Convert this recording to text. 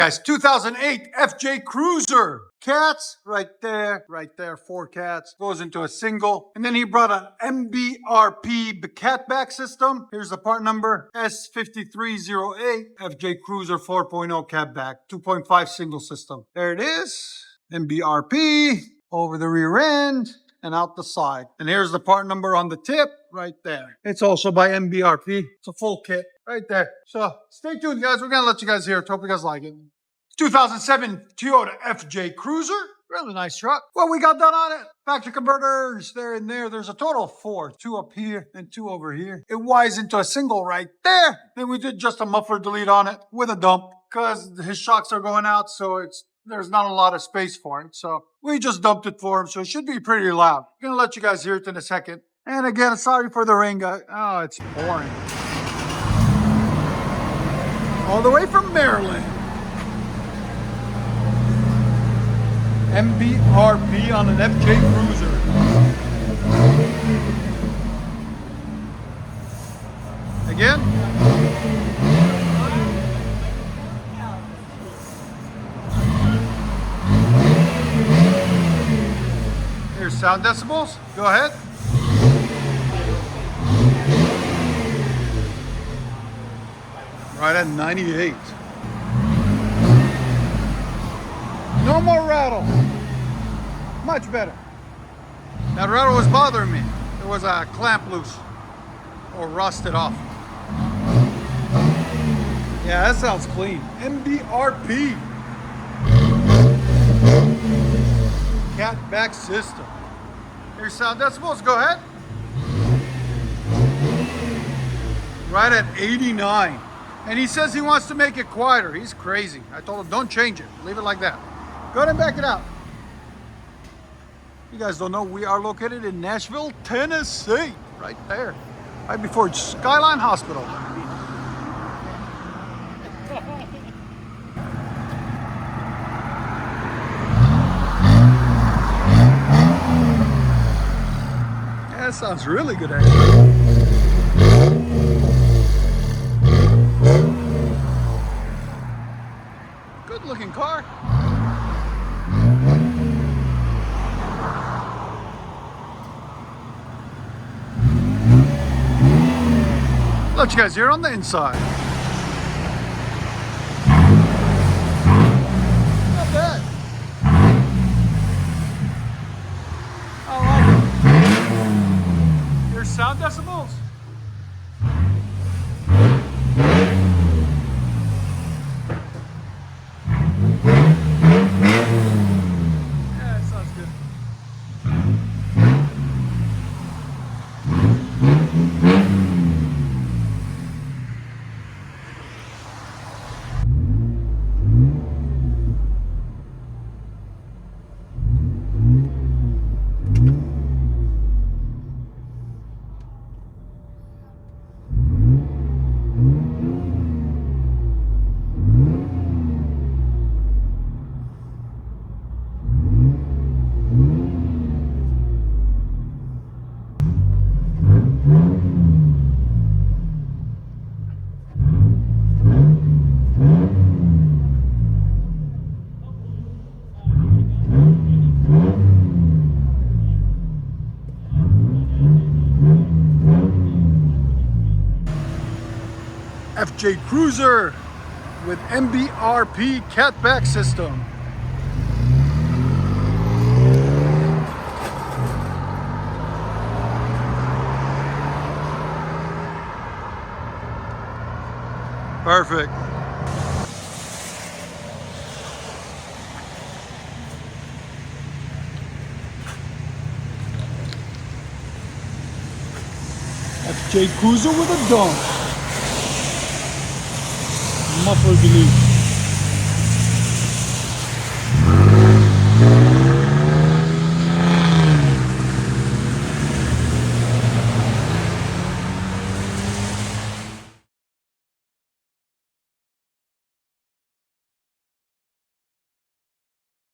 Guys, 2008 FJ Cruiser. Cats, right there, 4 cats. Goes into a single. And then he brought an MBRP catback system. Here's the part number, S5308, FJ Cruiser 4.0 catback, 2.5 single system. There it is, MBRP, over the rear end and out the side. And here's the part number on the tip, right there. It's also by MBRP. It's a full kit, right there. So stay tuned, guys. We're gonna let you guys hear it. Hope you guys like it. 2007 Toyota FJ Cruiser. Really nice truck. What we got done on it? Factory converters, they're in there. There's a total of 4. 2 up here and 2 over here. It wires into a single right there. Then we did just a muffler delete on it with a dump because his shocks are going out, so there's not a lot of space for it. So we just dumped it for him, so it should be pretty loud. I'm gonna let you guys hear it in a second. And again, sorry for the rain, guys. Oh, it's pouring. All the way from Maryland. MBRP on an FJ Cruiser. Again. Here's sound decibels. Go ahead. Right at 98. No more rattle. Much better. That rattle was bothering me. There was a clamp loose or rusted off. Yeah, that sounds clean. MBRP. Catback system. Here's sound decibels. Go ahead. Right at 89. And he says he wants to make it quieter. He's crazy. I told him, don't change it. Leave it like that. Go ahead and back it out. You guys don't know, we are located in Nashville, Tennessee. Right there. Right before Skyline Hospital. Yeah, that sounds really good, actually. Good looking car. Let you guys hear on the inside. Not bad. I like it. Here's sound decibels. Yeah, it sounds good. FJ Cruiser with MBRP catback system. Perfect. FJ Cruiser with a dump. Muffler delete.